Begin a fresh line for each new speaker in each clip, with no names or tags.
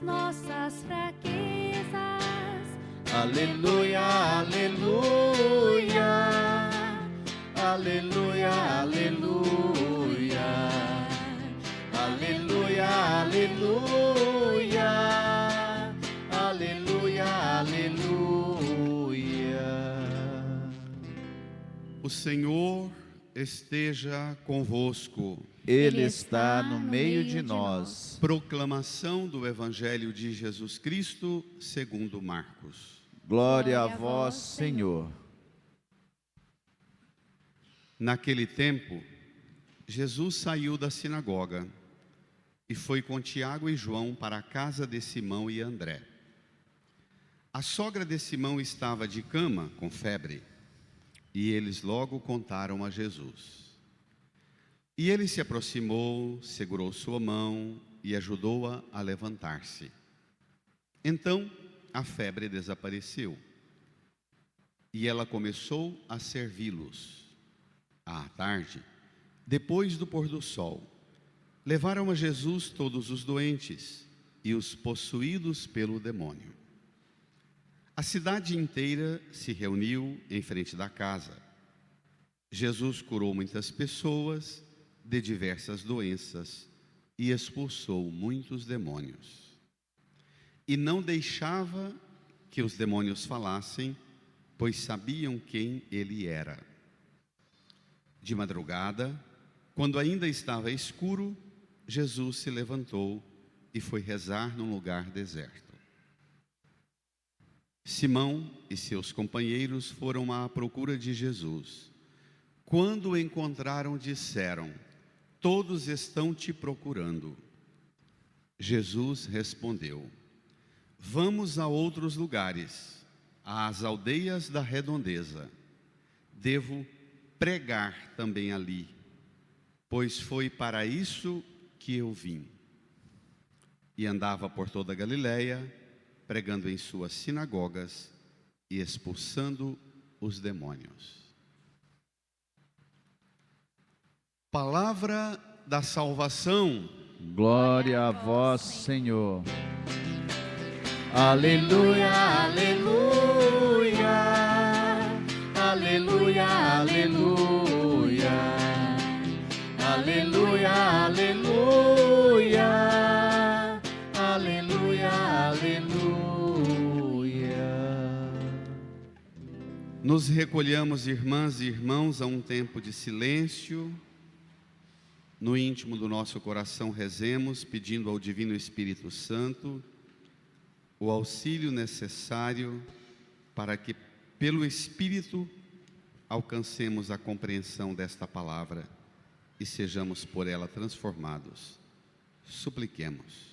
nossas fraquezas.
Aleluia, aleluia, aleluia, aleluia, aleluia, aleluia, aleluia, aleluia.
O Senhor esteja convosco.
Ele está no meio de nós.
Proclamação do Evangelho de Jesus Cristo segundo Marcos.
Glória a vós, Senhor.
Naquele tempo, Jesus saiu da sinagoga e foi com Tiago e João para a casa de Simão e André. A sogra de Simão estava de cama, com febre, e eles logo contaram a Jesus. E ele se aproximou, segurou sua mão e ajudou-a a levantar-se. Então a febre desapareceu e ela começou a servi-los. À tarde, depois do pôr do sol, levaram a Jesus todos os doentes e os possuídos pelo demônio. A cidade inteira se reuniu em frente da casa. Jesus curou muitas pessoas de diversas doenças e expulsou muitos demônios. E não deixava que os demônios falassem, pois sabiam quem ele era. De madrugada, quando ainda estava escuro, Jesus se levantou e foi rezar num lugar deserto. Simão e seus companheiros foram à procura de Jesus. Quando o encontraram, disseram: todos estão te procurando. Jesus respondeu: vamos a outros lugares, às aldeias da redondeza. Devo pregar também ali, pois foi para isso que eu vim. E andava por toda a Galileia, pregando em suas sinagogas e expulsando os demônios. Palavra da salvação.
Glória a vós, Senhor. Aleluia, aleluia, aleluia, aleluia, aleluia, aleluia, aleluia, aleluia.
Nos recolhamos, irmãs e irmãos, a um tempo de silêncio. No íntimo do nosso coração rezemos, pedindo ao Divino Espírito Santo o auxílio necessário para que, pelo Espírito, alcancemos a compreensão desta palavra e sejamos por ela transformados. Supliquemos.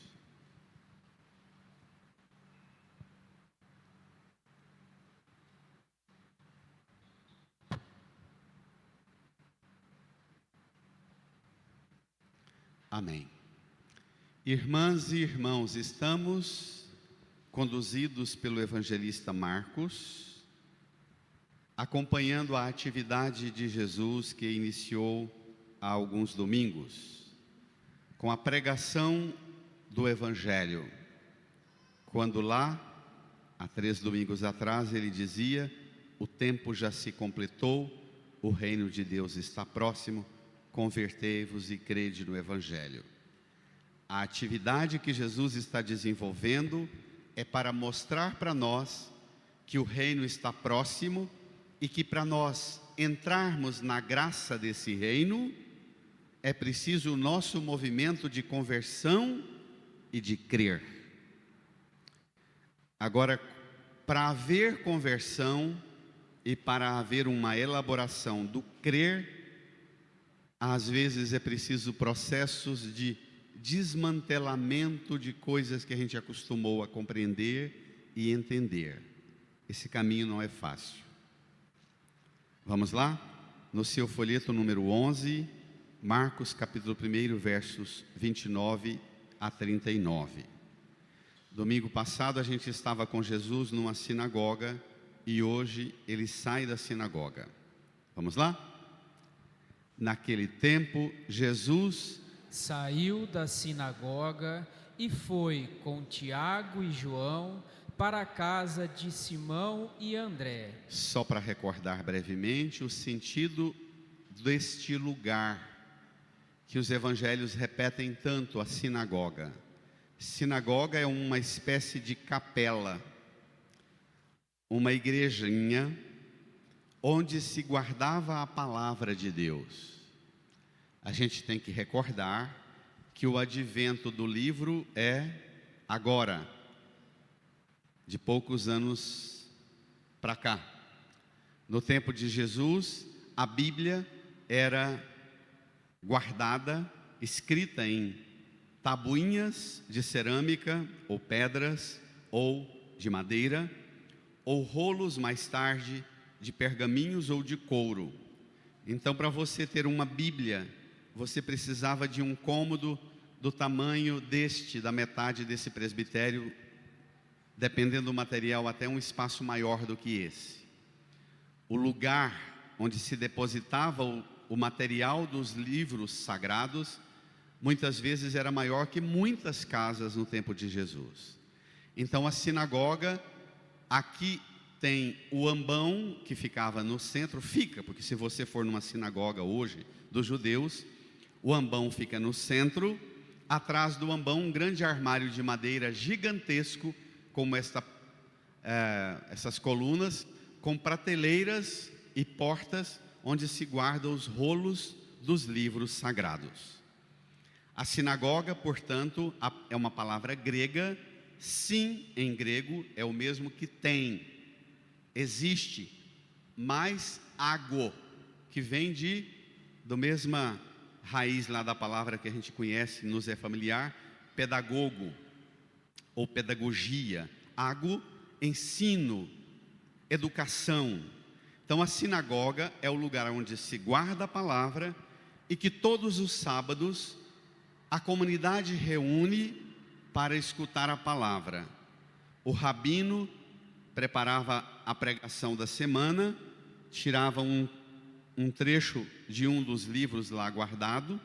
Amém. Irmãs e irmãos, estamos conduzidos pelo evangelista Marcos, acompanhando a atividade de Jesus que iniciou há alguns domingos, com a pregação do Evangelho. Quando lá, há 3 domingos atrás, ele dizia: o tempo já se completou, o reino de Deus está próximo, convertei-vos e crede no Evangelho. A atividade que Jesus está desenvolvendo é para mostrar para nós que o reino está próximo e que para nós entrarmos na graça desse reino, é preciso o nosso movimento de conversão e de crer. Agora, para haver conversão e para haver uma elaboração do crer, às vezes é preciso processos de desmantelamento de coisas que a gente acostumou a compreender e entender. Esse caminho não é fácil. Vamos lá? No seu folheto número 11, Marcos capítulo 1, versos 29 a 39. Domingo passado a gente estava com Jesus numa sinagoga e hoje ele sai da sinagoga. Vamos lá? Naquele tempo, Jesus
saiu da sinagoga e foi com Tiago e João para a casa de Simão e André.
Só para recordar brevemente o sentido deste lugar que os evangelhos repetem tanto, a sinagoga. Sinagoga é uma espécie de capela, uma igrejinha onde se guardava a palavra de Deus. A gente tem que recordar que o advento do livro é agora, de poucos anos para cá. No tempo de Jesus, a Bíblia era guardada, escrita em tabuinhas de cerâmica ou pedras ou de madeira, ou rolos mais tarde de pergaminhos ou de couro. Então, para você ter uma Bíblia, você precisava de um cômodo do tamanho da metade desse presbitério, dependendo do material, até um espaço maior do que esse. O lugar onde se depositava o material dos livros sagrados, muitas vezes era maior que muitas casas no tempo de Jesus. Então a sinagoga, aqui tem o ambão que ficava no centro, porque se você for numa sinagoga hoje dos judeus, o ambão fica no centro, atrás do ambão um grande armário de madeira gigantesco, como essas colunas, com prateleiras e portas, onde se guardam os rolos dos livros sagrados. A sinagoga, portanto, é uma palavra grega. Sim, em grego, é o mesmo que tem, existe, mais ago, que vem do mesma raiz lá da palavra que a gente conhece, nos é familiar, pedagogo, ou pedagogia. Ago, ensino, educação. Então a sinagoga é o lugar onde se guarda a palavra e que todos os sábados a comunidade reúne para escutar a palavra. O rabino preparava a pregação da semana, tirava um trecho de um dos livros lá guardado,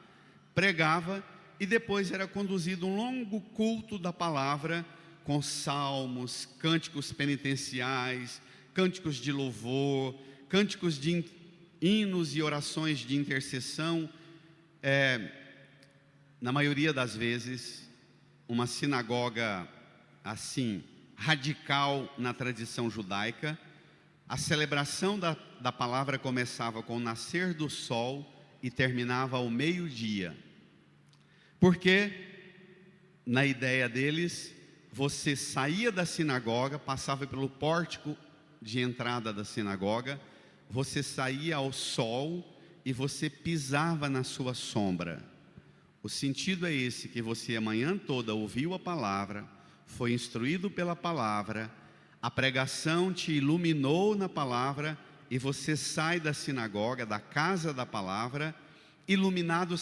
pregava e depois era conduzido um longo culto da palavra com salmos, cânticos penitenciais, cânticos de louvor, cânticos de hinos e orações de intercessão. Na maioria das vezes, uma sinagoga assim, radical na tradição judaica, a celebração da palavra começava com o nascer do sol e terminava ao meio-dia. Porque, na ideia deles, você saía da sinagoga, passava pelo pórtico de entrada da sinagoga, você saía ao sol e você pisava na sua sombra. O sentido é esse, que você a manhã toda ouviu a palavra, foi instruído pela palavra, a pregação te iluminou na palavra e você sai da sinagoga, da casa da palavra, iluminado,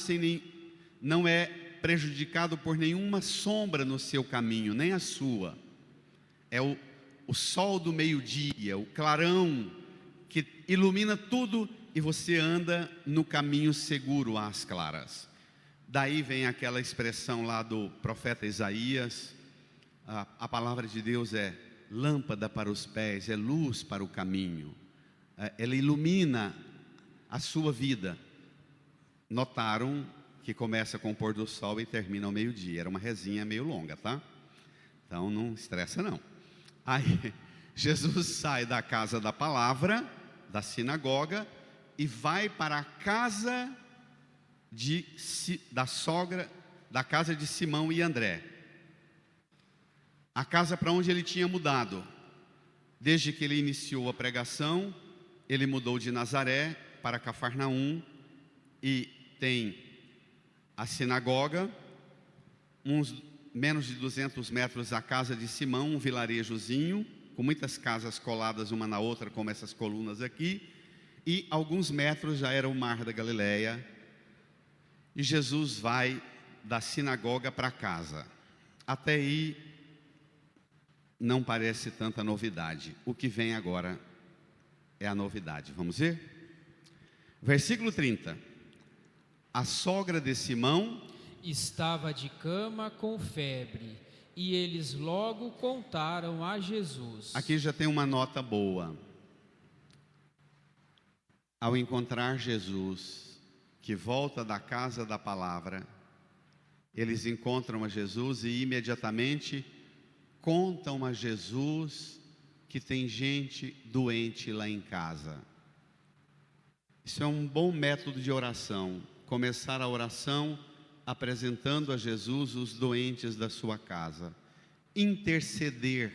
não é prejudicado por nenhuma sombra no seu caminho, nem a sua. É o sol do meio-dia, o clarão que ilumina tudo e você anda no caminho seguro às claras. Daí vem aquela expressão lá do profeta Isaías, a palavra de Deus é lâmpada para os pés, é luz para o caminho, ela ilumina a sua vida. Notaram que começa com o pôr do sol e termina ao meio-dia, era uma rezinha meio longa, tá? Então não estressa não. Aí Jesus sai da casa da palavra, da sinagoga, e vai para a casa da casa de Simão e André, a casa para onde ele tinha mudado. Desde que ele iniciou a pregação, ele mudou de Nazaré para Cafarnaum, e tem a sinagoga, uns menos de 200 metros a casa de Simão, um vilarejozinho, com muitas casas coladas uma na outra, como essas colunas aqui, e alguns metros já era o mar da Galileia. E Jesus vai da sinagoga para casa. Até aí não parece tanta novidade. O que vem agora é a novidade. Vamos ver? Versículo 30. A sogra de Simão
estava de cama com febre, e eles logo contaram a Jesus.
Aqui já tem uma nota boa. Ao encontrar Jesus, que volta da casa da palavra, eles encontram a Jesus e imediatamente contam a Jesus que tem gente doente lá em casa. Isso é um bom método de oração. Começar a oração apresentando a Jesus os doentes da sua casa. Interceder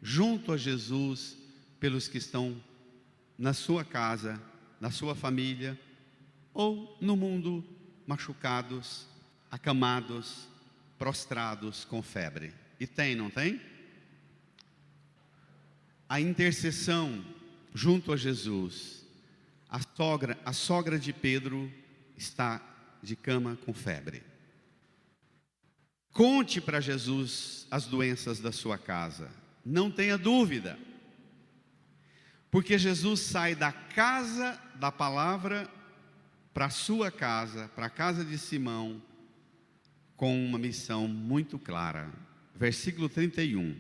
junto a Jesus pelos que estão na sua casa, na sua família ou no mundo, machucados, acamados, prostrados com febre. E tem, não tem? A intercessão junto a Jesus. A sogra de Pedro está de cama com febre. Conte para Jesus as doenças da sua casa. Não tenha dúvida. Porque Jesus sai da casa da palavra para a sua casa, para a casa de Simão, com uma missão muito clara. Versículo 31.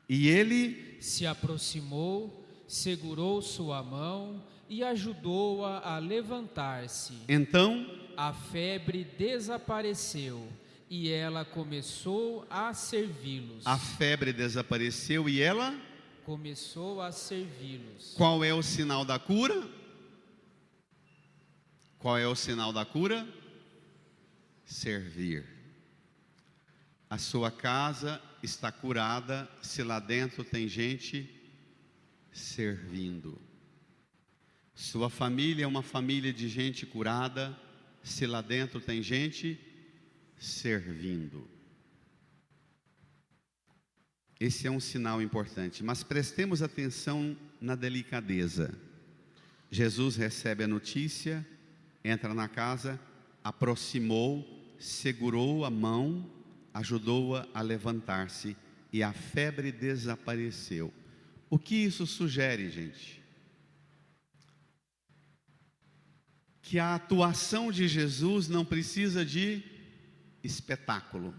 E ele
se aproximou, segurou sua mão e ajudou-a a levantar-se.
Então
a febre desapareceu e ela começou a servi-los.
A febre desapareceu e ela
começou a servi-los.
Qual é o sinal da cura? Qual é o sinal da cura? Servir. A sua casa está curada se lá dentro tem gente servindo. Sua família é uma família de gente curada se lá dentro tem gente servindo. Esse é um sinal importante, mas prestemos atenção na delicadeza. Jesus recebe a notícia, entra na casa, aproximou, segurou a mão, ajudou-a a levantar-se e a febre desapareceu. O que isso sugere, gente? Que a atuação de Jesus não precisa de espetáculo,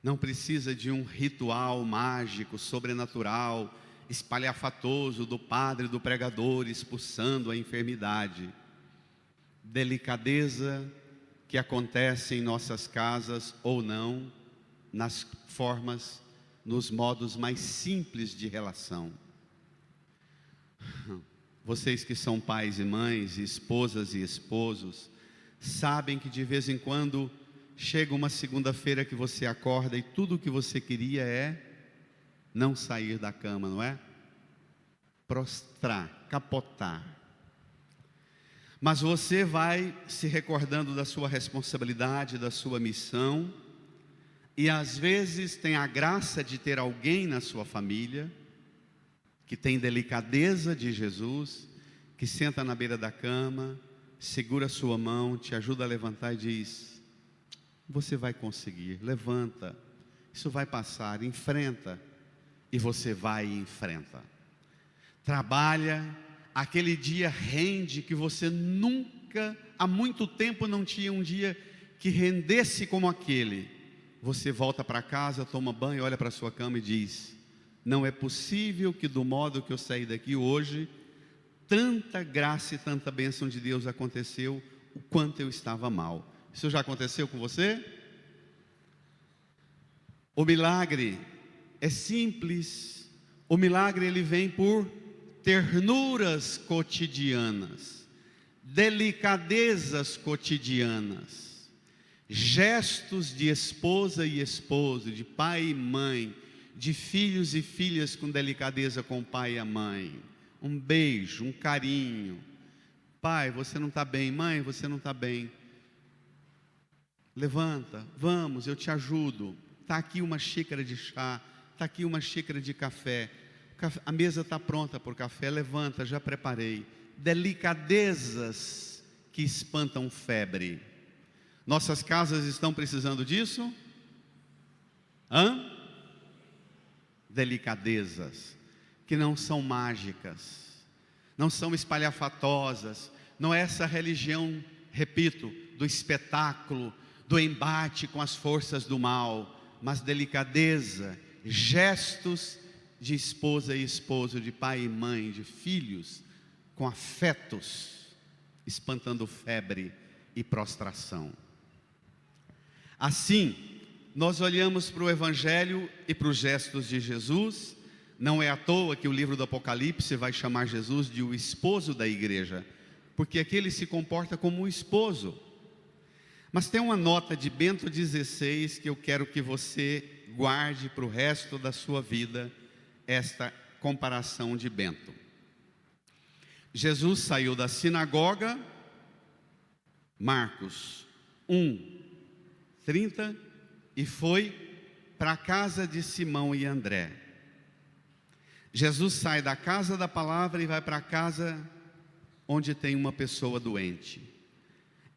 não precisa de um ritual mágico, sobrenatural, espalhafatoso do padre, do pregador, expulsando a enfermidade. Delicadeza que acontece em nossas casas ou não, nas formas, nos modos mais simples de relação. Vocês que são pais e mães, esposas e esposos, sabem que de vez em quando chega uma segunda-feira que você acorda e tudo o que você queria é não sair da cama, não é? Prostrar, capotar. Mas você vai se recordando da sua responsabilidade, da sua missão, e às vezes tem a graça de ter alguém na sua família que tem delicadeza de Jesus, que senta na beira da cama, segura a sua mão, te ajuda a levantar e diz: você vai conseguir, levanta, isso vai passar, enfrenta. E você vai e enfrenta. Trabalha, aquele dia rende que você nunca, há muito tempo não tinha um dia que rendesse como aquele. Você volta para casa, toma banho, olha para a sua cama e diz: não é possível que do modo que eu saí daqui hoje, tanta graça e tanta bênção de Deus aconteceu, o quanto eu estava mal. Isso já aconteceu com você? O milagre é simples. O milagre ele vem por ternuras cotidianas, delicadezas cotidianas, gestos de esposa e esposo, de pai e mãe, de filhos e filhas com delicadeza com o pai e a mãe. Um beijo, um carinho. Pai, você não está bem. Mãe, você não está bem. Levanta, vamos, eu te ajudo. Está aqui uma xícara de chá, está aqui uma xícara de café. A mesa está pronta para o café, levanta, já preparei. Delicadezas que espantam febre. Nossas casas estão precisando disso? Delicadezas que não são mágicas, não são espalhafatosas, não é essa religião, repito, do espetáculo, do embate com as forças do mal, mas delicadeza, gestos de esposa e esposo, de pai e mãe, de filhos, com afetos, espantando febre e prostração. Assim, nós olhamos para o Evangelho e para os gestos de Jesus. Não é à toa que o livro do Apocalipse vai chamar Jesus de o esposo da igreja, porque aqui ele se comporta como um esposo. Mas tem uma nota de Bento XVI que eu quero que você guarde para o resto da sua vida, esta comparação de Bento. Jesus saiu da sinagoga, Marcos 1:30, e foi para a casa de Simão e André. Jesus sai da casa da palavra e vai para a casa onde tem uma pessoa doente.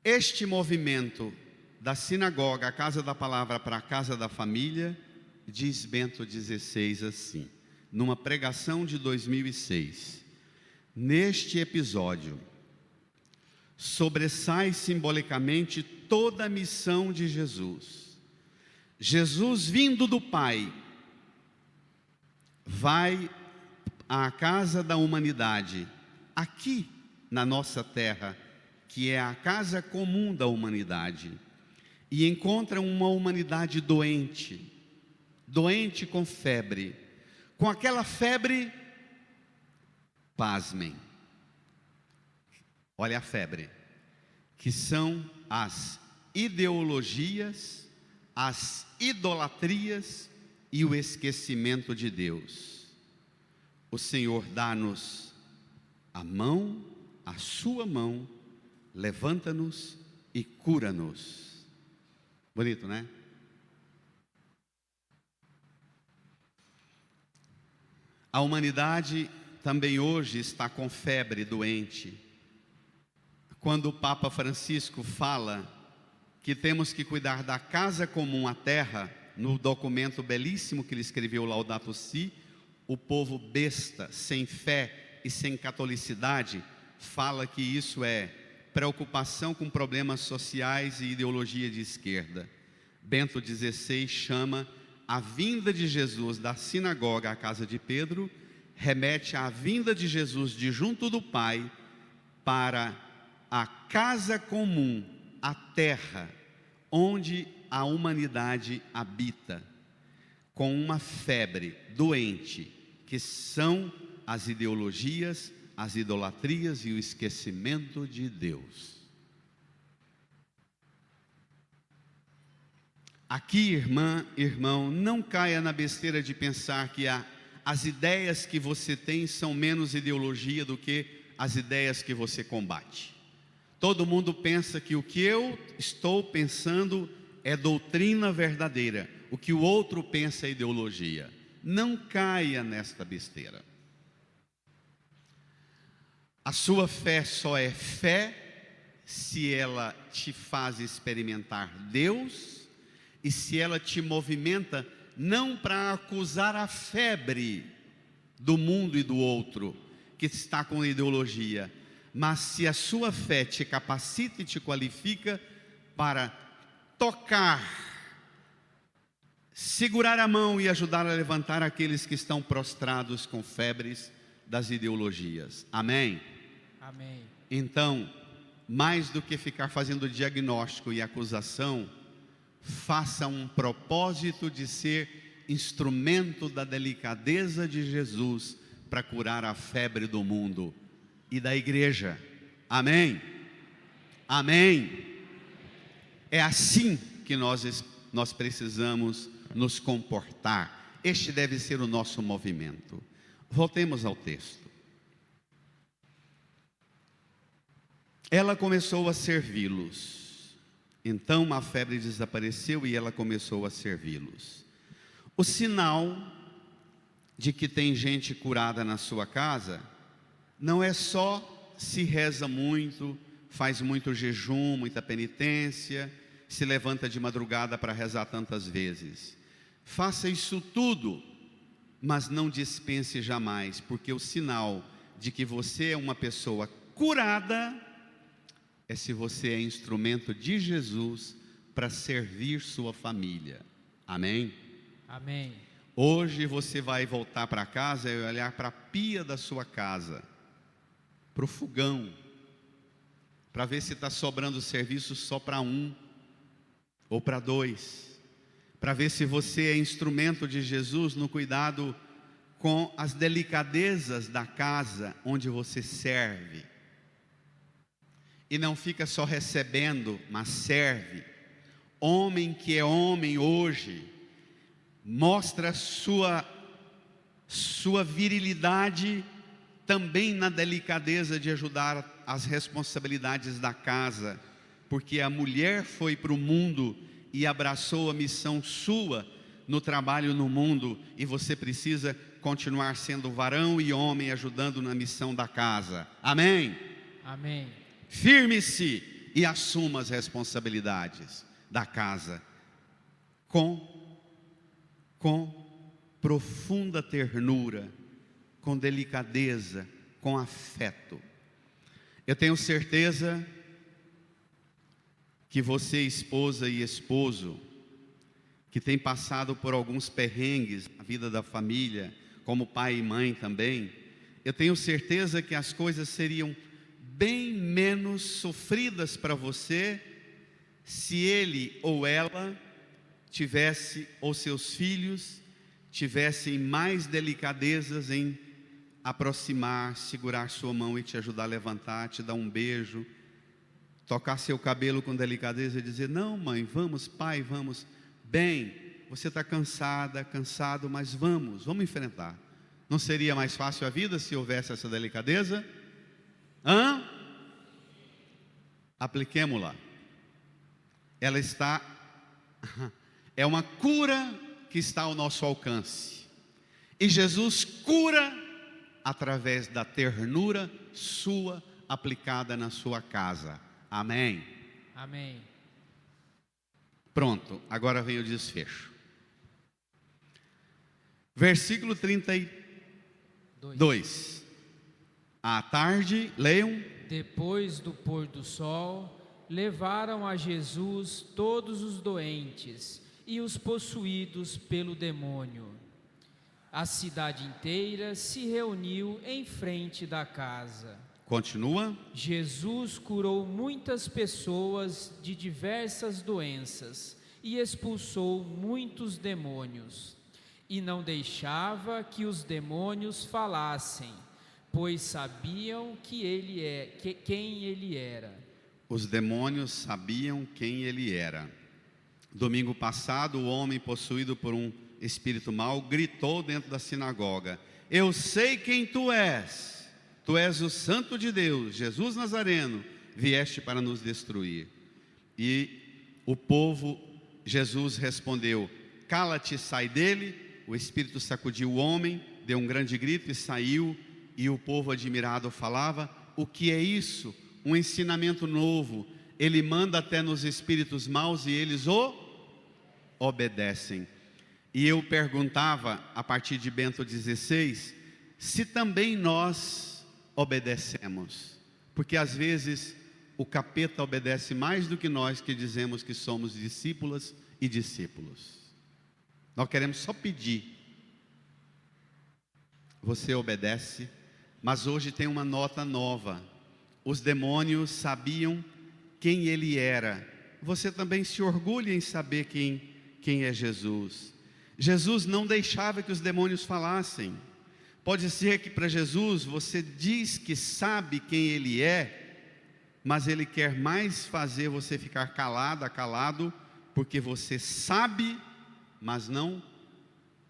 Este movimento da sinagoga, a casa da palavra, para a casa da família, diz Bento XVI assim, numa pregação de 2006: neste episódio sobressai simbolicamente toda a missão de Jesus. Jesus, vindo do Pai, vai à casa da humanidade, aqui na nossa terra, que é a casa comum da humanidade, e encontra uma humanidade doente com febre, com aquela febre, pasmem, olha a febre, que são as ideologias, as idolatrias e o esquecimento de Deus. O Senhor dá-nos a mão, a sua mão, levanta-nos e cura-nos. Bonito, né? A humanidade também hoje está com febre, doente. Quando o Papa Francisco fala que temos que cuidar da casa comum, a terra, no documento belíssimo que ele escreveu, Laudato Si, o povo besta, sem fé e sem catolicidade, fala que isso é preocupação com problemas sociais e ideologia de esquerda. Bento XVI chama a vinda de Jesus da sinagoga à casa de Pedro, remete à vinda de Jesus de junto do Pai para a casa comum, a terra, onde a humanidade habita, com uma febre doente, que são as ideologias, as idolatrias e o esquecimento de Deus. Aqui, irmã, irmão, não caia na besteira de pensar que as ideias que você tem são menos ideologia do que as ideias que você combate. Todo mundo pensa que o que eu estou pensando é doutrina verdadeira, o que o outro pensa é ideologia. Não caia nesta besteira. A sua fé só é fé se ela te faz experimentar Deus e se ela te movimenta não para acusar a febre do mundo e do outro que está com ideologia, mas se a sua fé te capacita e te qualifica para tocar, segurar a mão e ajudar a levantar aqueles que estão prostrados com febres das ideologias. Amém?
Amém.
Então, mais do que ficar fazendo diagnóstico e acusação, faça um propósito de ser instrumento da delicadeza de Jesus para curar a febre do mundo e da igreja. Amém? Amém? É assim que nós precisamos nos comportar. Este deve ser o nosso movimento. Voltemos ao texto. Ela começou a servi-los. Então a febre desapareceu e ela começou a servi-los. O sinal de que tem gente curada na sua casa não é só se reza muito, faz muito jejum, muita penitência, se levanta de madrugada para rezar tantas vezes. Faça isso tudo, mas não dispense jamais, porque o sinal de que você é uma pessoa curada é se você é instrumento de Jesus para servir sua família. Amém?
Amém.
Hoje você vai voltar para casa e olhar para a pia da sua casa, para o fogão, para ver se está sobrando serviço só para um ou para dois, para ver se você é instrumento de Jesus no cuidado com as delicadezas da casa onde você serve. E não fica só recebendo, mas serve. Homem que é homem hoje, mostra sua virilidade também na delicadeza de ajudar as responsabilidades da casa, porque a mulher foi para o mundo e abraçou a missão sua no trabalho no mundo, e você precisa continuar sendo varão e homem ajudando na missão da casa. Amém?
Amém.
Firme-se e assuma as responsabilidades da casa com profunda ternura, com delicadeza, com afeto. Eu tenho certeza que você, esposa e esposo, que tem passado por alguns perrengues na vida da família, como pai e mãe também, eu tenho certeza que as coisas seriam bem menos sofridas para você se ele ou ela tivesse, ou seus filhos tivessem mais delicadezas em aproximar, segurar sua mão e te ajudar a levantar, te dar um beijo, tocar seu cabelo com delicadeza e dizer: não, mãe, vamos, pai, vamos. Bem, você está cansada, cansado, mas vamos enfrentar. Não seria mais fácil a vida se houvesse essa delicadeza? Apliquemos-la. Ela está, é uma cura que está ao nosso alcance. E Jesus cura através da ternura sua aplicada na sua casa. Amém?
Amém.
Pronto, agora vem o desfecho. Versículo 32. À tarde, leiam.
Depois do pôr do sol, levaram a Jesus todos os doentes e os possuídos pelo demônio. A cidade inteira se reuniu em frente da casa.
Continua.
Jesus curou muitas pessoas de diversas doenças e expulsou muitos demônios. E não deixava que os demônios falassem, pois sabiam quem ele era.
Os demônios sabiam quem ele era. Domingo passado, o homem possuído por um espírito mau gritou dentro da sinagoga: eu sei quem tu és o Santo de Deus, Jesus Nazareno, vieste para nos destruir. E o povo, Jesus respondeu: cala-te, sai dele. O espírito sacudiu o homem, deu um grande grito e saiu. E o povo admirado falava: o que é isso? Um ensinamento novo. Ele manda até nos espíritos maus e eles o obedecem. E eu perguntava, a partir de Bento XVI, se também nós obedecemos, porque às vezes o capeta obedece mais do que nós que dizemos que somos discípulas e discípulos. Nós queremos só pedir. Você obedece, mas hoje tem uma nota nova. Os demônios sabiam quem ele era. Você também se orgulha em saber quem é Jesus. Jesus não deixava que os demônios falassem. Pode ser que para Jesus você diz que sabe quem ele é, mas ele quer mais fazer você ficar calado, porque você sabe, mas não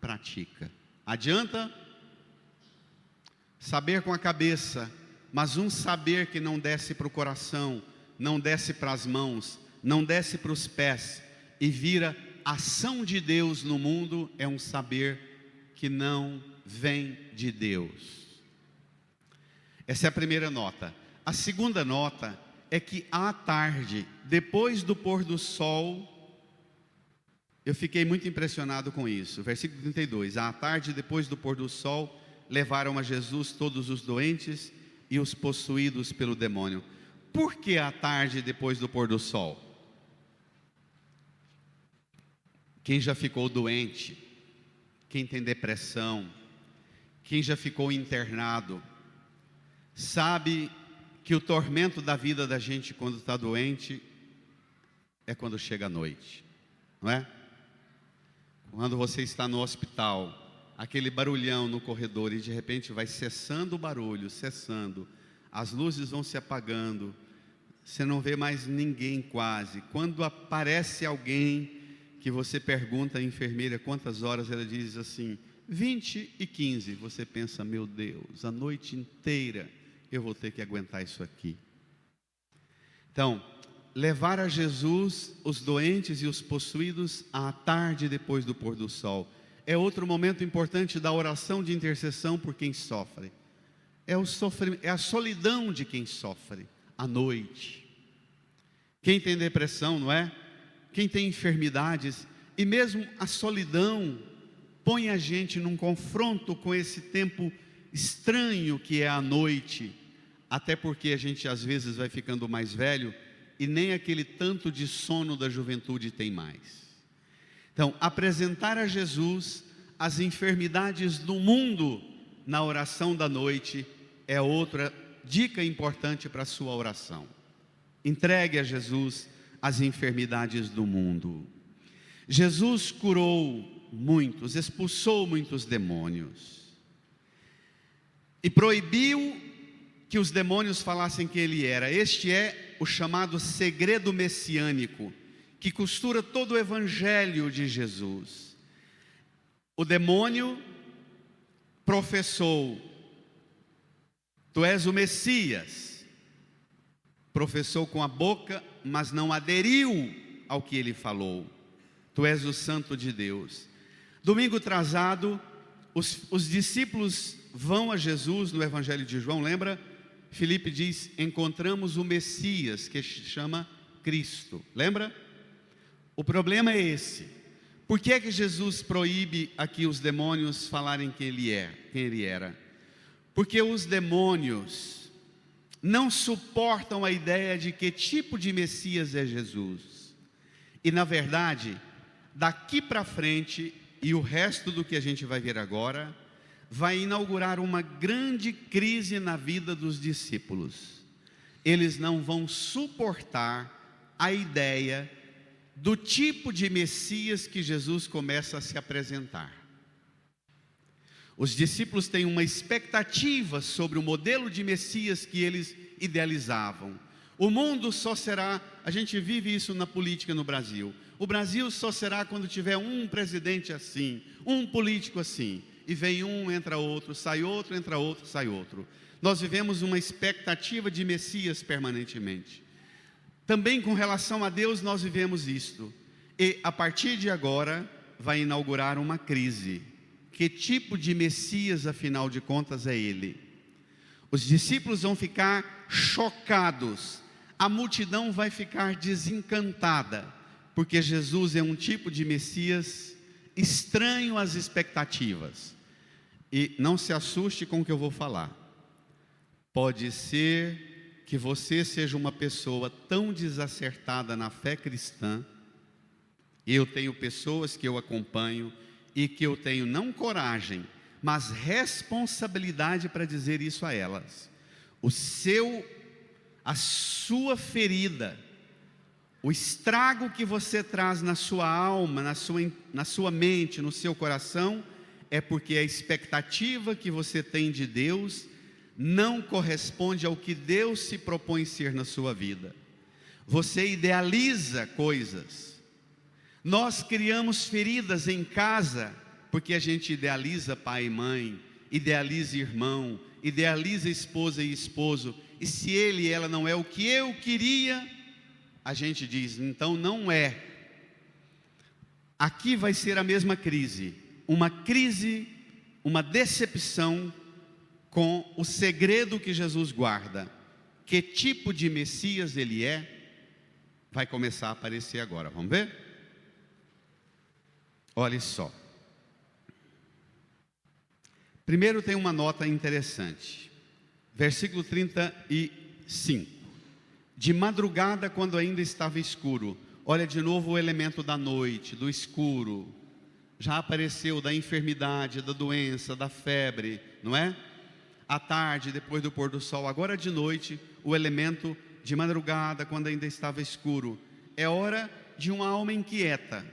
pratica. Adianta saber com a cabeça, mas um saber que não desce para o coração, não desce para as mãos, não desce para os pés e vira ação de Deus no mundo, é um saber que não vem de Deus. Essa é a primeira nota. A segunda nota é que à tarde, depois do pôr do sol, eu fiquei muito impressionado com isso. Versículo 32. À tarde, depois do pôr do sol, levaram a Jesus todos os doentes e os possuídos pelo demônio. Por que à tarde, depois do pôr do sol? Quem já ficou doente, quem tem depressão, quem já ficou internado, sabe que o tormento da vida da gente quando está doente é quando chega a noite, não é? Quando você está no hospital, aquele barulhão no corredor e de repente vai cessando o barulho, cessando, as luzes vão se apagando, você não vê mais ninguém quase. Quando aparece alguém que você pergunta à enfermeira quantas horas, ela diz assim, 20:15, você pensa, meu Deus, a noite inteira eu vou ter que aguentar isso aqui. Então, levar a Jesus os doentes e os possuídos à tarde depois do pôr do sol é outro momento importante da oração de intercessão por quem sofre. É a solidão de quem sofre à noite. Quem tem depressão, não é? Quem tem enfermidades, e mesmo a solidão põe a gente num confronto com esse tempo estranho que é a noite, até porque a gente às vezes vai ficando mais velho e nem aquele tanto de sono da juventude tem mais. Então, apresentar a Jesus as enfermidades do mundo na oração da noite é outra dica importante para a sua oração. Entregue a Jesus as enfermidades do mundo. Jesus curou muitos, expulsou muitos demônios e proibiu que os demônios falassem quem ele era. Este é o chamado segredo messiânico, que costura todo o evangelho de Jesus. O demônio professou, tu és o Messias, professou com a boca, mas não aderiu ao que ele falou. Tu és o Santo de Deus. Domingo atrasado, os discípulos vão a Jesus no Evangelho de João, lembra? Filipe diz, encontramos o Messias, que se chama Cristo, lembra? O problema é esse. Por que é que Jesus proíbe aqui os demônios falarem quem ele era? Porque os demônios não suportam a ideia de que tipo de Messias é Jesus. E na verdade, daqui para frente, e o resto do que a gente vai ver agora, vai inaugurar uma grande crise na vida dos discípulos. Eles não vão suportar a ideia do tipo de Messias que Jesus começa a se apresentar. Os discípulos têm uma expectativa sobre o modelo de Messias que eles idealizavam. O mundo só será, a gente vive isso na política no Brasil, o Brasil só será quando tiver um presidente assim, um político assim, e vem um, entra outro, sai outro, entra outro, sai outro. Nós vivemos uma expectativa de Messias permanentemente. Também com relação a Deus nós vivemos isto, e a partir de agora vai inaugurar uma crise. Que tipo de Messias, afinal de contas, é ele? Os discípulos vão ficar chocados, a multidão vai ficar desencantada, porque Jesus é um tipo de Messias estranho às expectativas. E não se assuste com o que eu vou falar. Pode ser que você seja uma pessoa tão desacertada na fé cristã, e eu tenho pessoas que eu acompanho, e que eu tenho não coragem, mas responsabilidade para dizer isso a elas. A sua ferida, o estrago que você traz na sua alma, na sua mente, no seu coração, é porque a expectativa que você tem de Deus não corresponde ao que Deus se propõe ser na sua vida. Você idealiza coisas. Nós criamos feridas em casa, porque a gente idealiza pai e mãe, idealiza irmão, idealiza esposa e esposo, e se ele e ela não é o que eu queria, a gente diz, então não é. Aqui vai ser a mesma crise, uma decepção com o segredo que Jesus guarda. Que tipo de Messias ele é, vai começar a aparecer agora, vamos ver? Olhe só. Primeiro tem uma nota interessante. Versículo 35. De madrugada, quando ainda estava escuro, Olha de novo o elemento da noite, do escuro. Já apareceu da enfermidade, da doença, da febre, não é? À tarde, depois do pôr do sol. Agora de noite, o elemento de madrugada, quando ainda estava escuro. É hora de uma alma inquieta.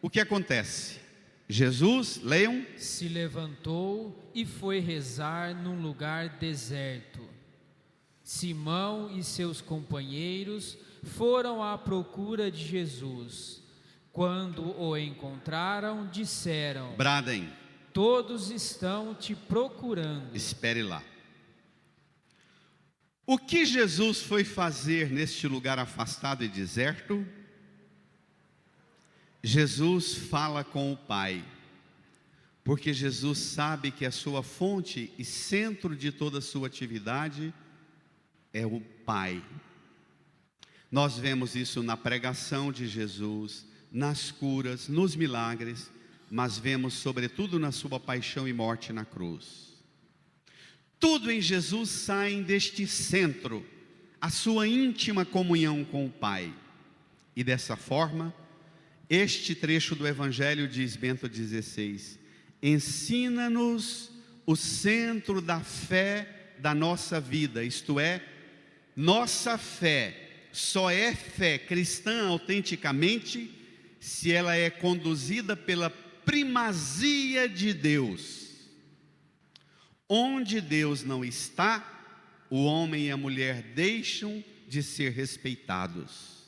O que acontece? Jesus, leiam,
se levantou e foi rezar num lugar deserto. Simão e seus companheiros foram à procura de Jesus. Quando o encontraram, disseram:
bradem,
todos estão te procurando.
espere lá. O que Jesus foi fazer neste lugar afastado e deserto? Jesus fala com o Pai, porque Jesus sabe que a sua fonte e centro de toda a sua atividade é o Pai. Nós vemos isso na pregação de Jesus, nas curas, nos milagres, mas vemos sobretudo na sua paixão e morte na cruz. Tudo em Jesus sai deste centro, a sua íntima comunhão com o Pai. E dessa forma, este trecho do Evangelho, diz Bento XVI, ensina-nos o centro da fé da nossa vida, isto é, nossa fé só é fé cristã autenticamente se ela é conduzida pela primazia de Deus. Onde Deus não está, o homem e a mulher deixam de ser respeitados.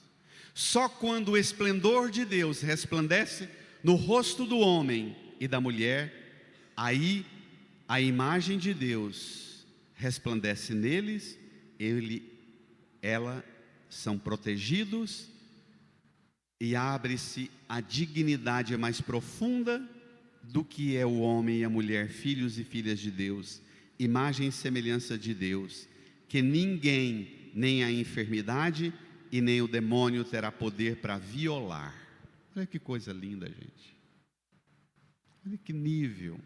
Só quando o esplendor de Deus resplandece no rosto do homem e da mulher, aí a imagem de Deus resplandece neles, ela são protegidos e abre-se a dignidade mais profunda do que é o homem e a mulher, filhos e filhas de Deus, imagem e semelhança de Deus, que ninguém, nem a enfermidade e nem o demônio terá poder para violar. Olha que coisa linda, gente. Olha que nível.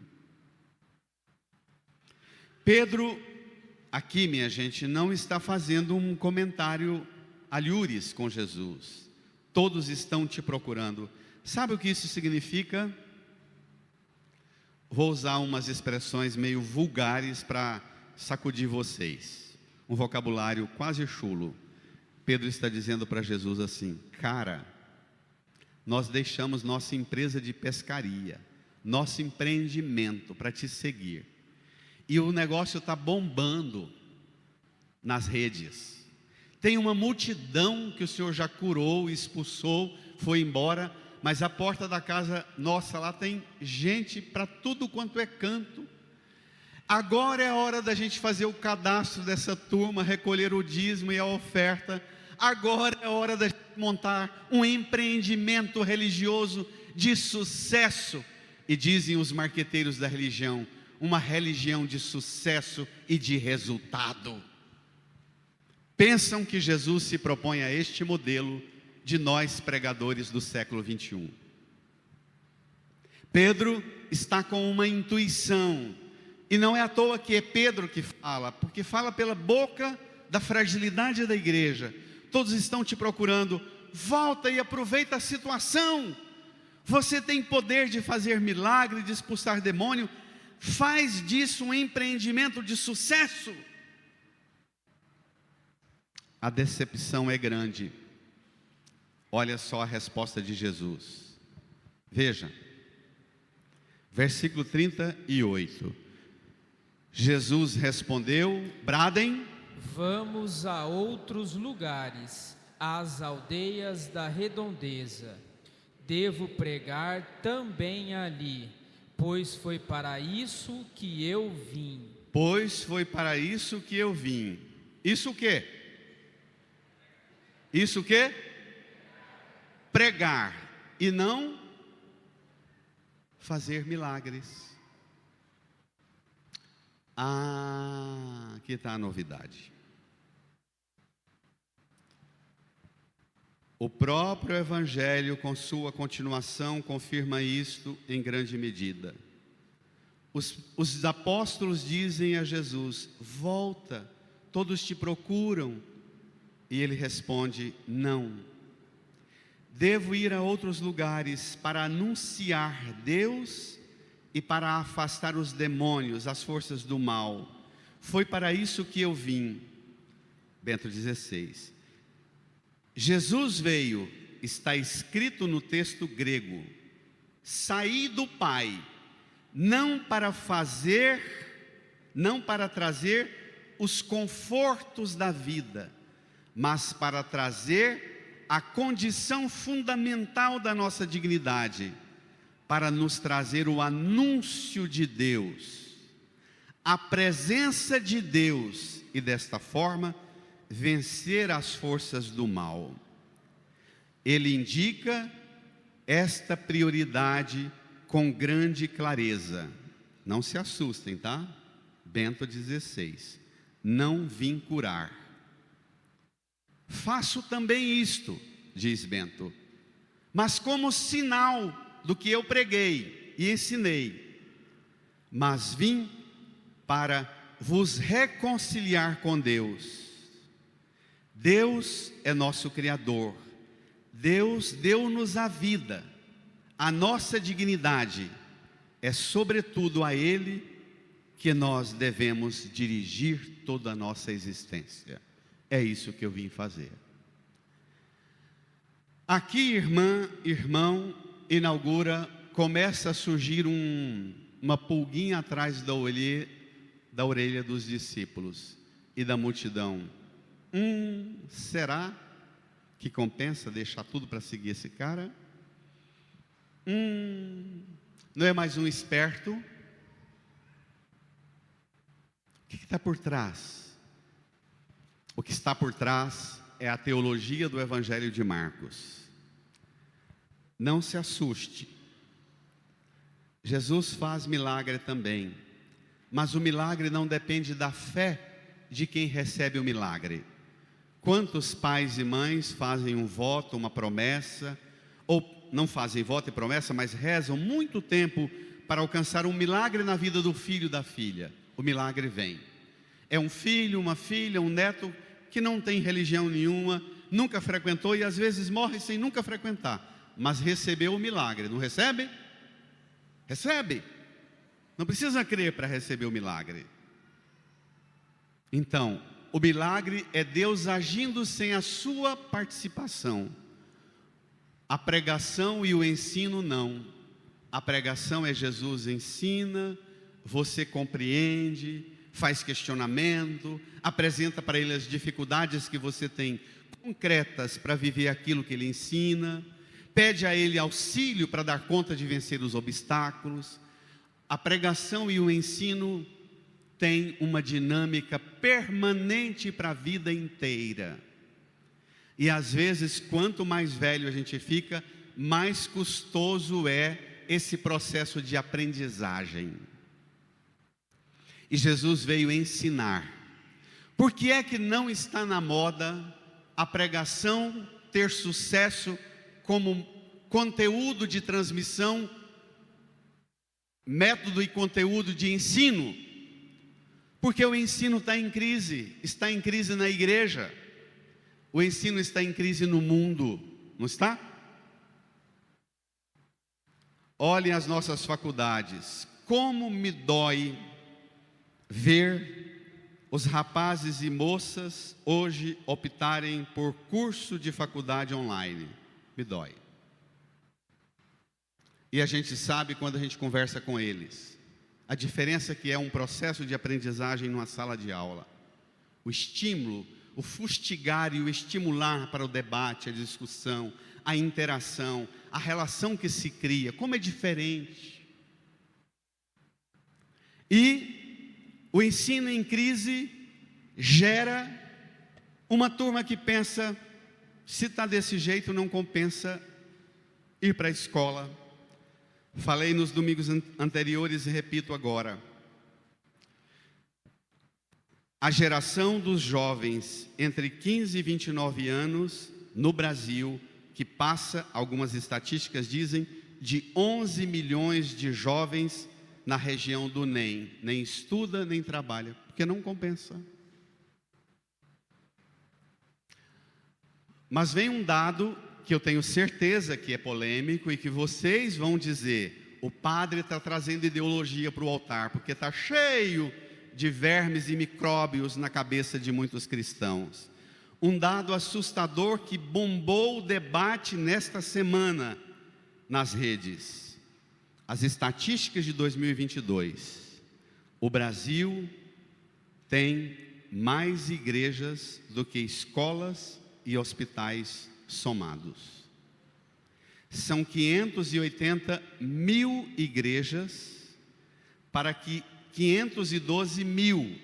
Pedro, aqui, minha gente, não está fazendo um comentário alhures com Jesus. Todos estão te procurando. Sabe o que isso significa? Vou usar umas expressões meio vulgares para sacudir vocês. Um vocabulário quase chulo. Pedro está dizendo para Jesus assim: cara, nós deixamos nossa empresa de pescaria, nosso empreendimento para te seguir. E o negócio está bombando nas redes. Tem uma multidão que o Senhor já curou, expulsou, foi embora, mas a porta da casa nossa lá tem gente para tudo quanto é canto. Agora é a hora da gente fazer o cadastro dessa turma, recolher o dízimo e a oferta. Agora é a hora da gente montar um empreendimento religioso de sucesso. E dizem os marqueteiros da religião, uma religião de sucesso e de resultado. Pensam que Jesus se propõe a este modelo de nós pregadores do século 21. Pedro está com uma intuição, e não é à toa que é Pedro que fala, porque fala pela boca da fragilidade da igreja. Todos estão te procurando, volta e aproveita a situação. Você tem poder de fazer milagre, de expulsar demônio, faz disso um empreendimento de sucesso. A decepção é grande. Olha só a resposta de Jesus. Veja, versículo 38. Jesus respondeu, bradem:
vamos a outros lugares, às aldeias da redondeza. Devo pregar também ali, pois foi para isso que eu vim.
Pois foi para isso que eu vim. Isso o quê? Isso o quê? Pregar e não fazer milagres. Aqui está a novidade. O próprio Evangelho, com sua continuação, confirma isto em grande medida. Os apóstolos dizem a Jesus: volta, todos te procuram. E ele responde: não. Devo ir a outros lugares para anunciar Deus e para afastar os demônios, as forças do mal. Foi para isso que eu vim. Bento XVI. Jesus veio, está escrito no texto grego, saí do Pai, não para trazer os confortos da vida, mas para trazer a condição fundamental da nossa dignidade, para nos trazer o anúncio de Deus, a presença de Deus, e desta forma vencer as forças do mal. Ele indica esta prioridade com grande clareza. Não se assustem, tá? Bento XVI. Não vim curar. Faço também isto, diz Bento, mas como sinal do que eu preguei e ensinei. Mas vim para vos reconciliar com Deus. Deus é nosso Criador. Deus deu-nos a vida. A nossa dignidade é sobretudo a Ele que nós devemos dirigir toda a nossa existência. É isso que eu vim fazer. Aqui, irmão, começa a surgir uma pulguinha atrás da orelha dos discípulos e da multidão. Será que compensa deixar tudo para seguir esse cara? Não é mais um esperto? O que está por trás? O que está por trás é a teologia do Evangelho de Marcos. Não se assuste. Jesus faz milagre também, mas o milagre não depende da fé de quem recebe o milagre. Quantos pais e mães fazem um voto, uma promessa, ou não fazem voto e promessa, mas rezam muito tempo para alcançar um milagre na vida do filho e da filha? O milagre vem. É um filho, uma filha, um neto que não tem religião nenhuma, nunca frequentou e às vezes morre sem nunca frequentar, mas recebeu o milagre, não recebe? Recebe. Não precisa crer para receber o milagre. Então, o milagre é Deus agindo sem a sua participação. A pregação e o ensino não. A pregação é Jesus ensina, você compreende, faz questionamento, apresenta para ele as dificuldades que você tem concretas para viver aquilo que ele ensina, pede a ele auxílio para dar conta de vencer os obstáculos. A pregação e o ensino têm uma dinâmica permanente para a vida inteira. E às vezes, quanto mais velho a gente fica, mais custoso é esse processo de aprendizagem. E Jesus veio ensinar. Por que é que não está na moda a pregação ter sucesso como conteúdo de transmissão, método e conteúdo de ensino? Porque o ensino está em crise na igreja. O ensino está em crise no mundo, não está? Olhem as nossas faculdades. Como me dói ver os rapazes e moças hoje optarem por curso de faculdade online. Me dói. E a gente sabe quando a gente conversa com eles, a diferença que é um processo de aprendizagem numa sala de aula. O estímulo, o fustigar e o estimular para o debate, a discussão, a interação, a relação que se cria, como é diferente. E o ensino em crise gera uma turma que pensa, se está desse jeito não compensa ir para a escola. Falei nos domingos anteriores e repito agora. A geração dos jovens entre 15 e 29 anos no Brasil, que passa, algumas estatísticas dizem, de 11 milhões de jovens na região do nem estuda, nem trabalha, porque não compensa. Mas vem um dado que eu tenho certeza que é polêmico e que vocês vão dizer: o padre está trazendo ideologia para o altar, porque está cheio de vermes e micróbios na cabeça de muitos cristãos. Um dado assustador que bombou o debate nesta semana nas redes. As estatísticas de 2022. O Brasil tem mais igrejas do que escolas e hospitais somados. São 580 mil igrejas para que 512 mil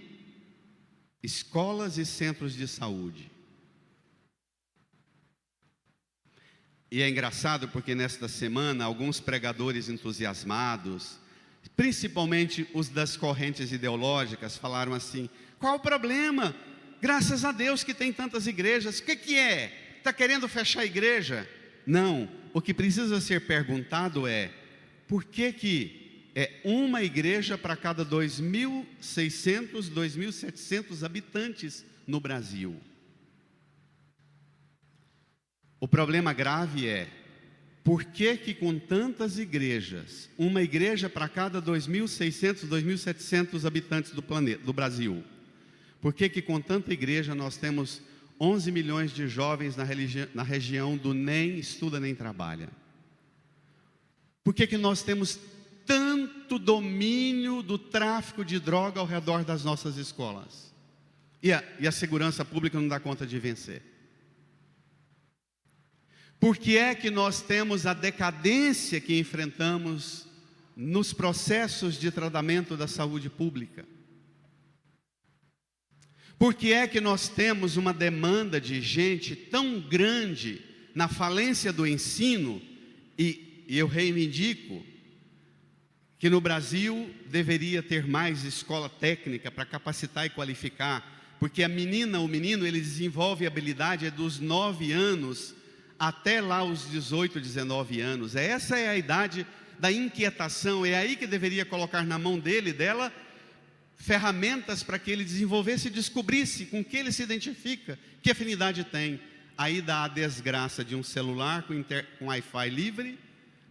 escolas e centros de saúde. E é engraçado porque nesta semana alguns pregadores entusiasmados, principalmente os das correntes ideológicas, falaram assim: qual o problema? Graças a Deus que tem tantas igrejas. O que é? Está querendo fechar a igreja? Não, o que precisa ser perguntado é: por que é uma igreja para cada 2.600, 2.700 habitantes no Brasil? O problema grave é: por que com tantas igrejas, uma igreja para cada 2.600, 2.700 habitantes do Brasil? Por que com tanta igreja nós temos 11 milhões de jovens na região do nem estuda nem trabalha? Por que nós temos tanto domínio do tráfico de droga ao redor das nossas escolas? E a segurança pública não dá conta de vencer? Por que é que nós temos a decadência que enfrentamos nos processos de tratamento da saúde pública? Por que é que nós temos uma demanda de gente tão grande na falência do ensino? E eu reivindico que no Brasil deveria ter mais escola técnica para capacitar e qualificar, porque a menina ou o menino, ele desenvolve habilidade dos 9 anos até lá os 18, 19 anos. Essa é a idade da inquietação. É aí que deveria colocar na mão dele e dela ferramentas para que ele desenvolvesse e descobrisse com que ele se identifica, que afinidade tem. Aí dá a desgraça de um celular com Wi-Fi livre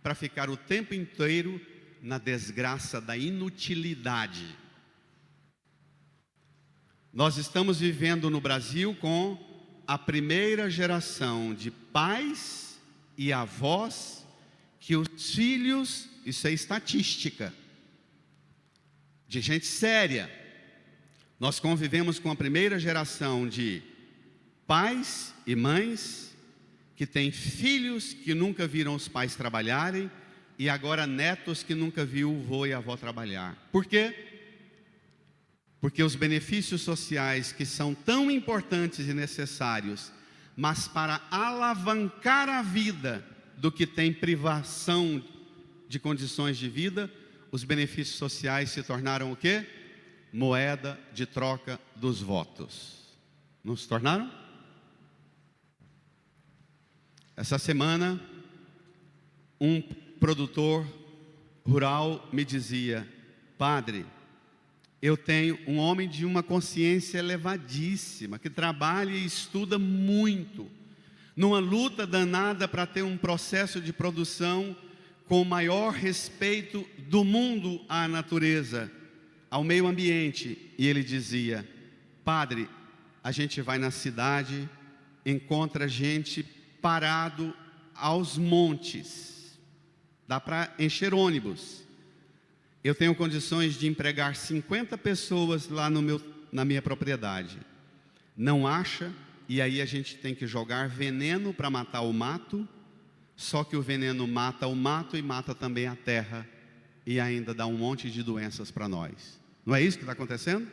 para ficar o tempo inteiro na desgraça da inutilidade. Nós estamos vivendo no Brasil com a primeira geração de pais e avós que os filhos, isso é estatística, de gente séria. Nós convivemos com a primeira geração de pais e mães que têm filhos que nunca viram os pais trabalharem e agora netos que nunca viu o avô e a avó trabalhar. Por quê? Porque os benefícios sociais que são tão importantes e necessários, mas para alavancar a vida do que tem privação de condições de vida, os benefícios sociais se tornaram o quê? Moeda de troca dos votos. Não se tornaram? Essa semana, um produtor rural me dizia: padre, eu tenho um homem de uma consciência elevadíssima, que trabalha e estuda muito, numa luta danada para ter um processo de produção com o maior respeito do mundo à natureza, ao meio ambiente. E ele dizia: padre, a gente vai na cidade, encontra gente parado aos montes, dá para encher ônibus. Eu tenho condições de empregar 50 pessoas lá na minha propriedade. Não acha, e aí a gente tem que jogar veneno para matar o mato, só que o veneno mata o mato e mata também a terra, e ainda dá um monte de doenças para nós. Não é isso que está acontecendo?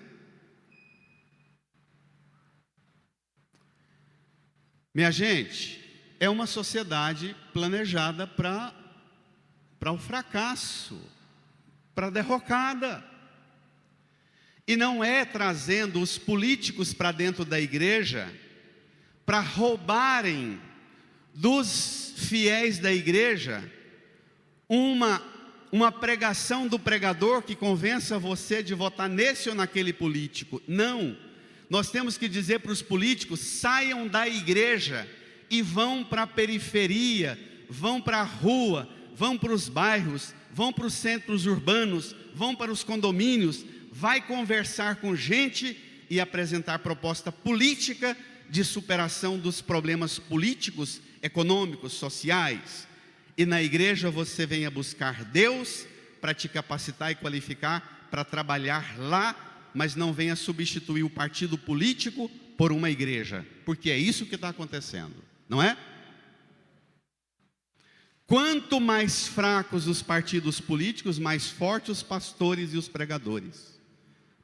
Minha gente, é uma sociedade planejada para o fracasso, para a derrocada. E não é trazendo os políticos para dentro da igreja para roubarem dos fiéis da igreja uma pregação do pregador que convença você de votar nesse ou naquele político. Não, nós temos que dizer para os políticos: saiam da igreja e vão para a periferia, vão para a rua, vão para os bairros, vão para os centros urbanos, vão para os condomínios, vai conversar com gente e apresentar proposta política de superação dos problemas políticos, econômicos, sociais. E na igreja você venha buscar Deus para te capacitar e qualificar para trabalhar lá, mas não venha substituir o partido político por uma igreja, porque é isso que está acontecendo, não é? Quanto mais fracos os partidos políticos, mais fortes os pastores e os pregadores,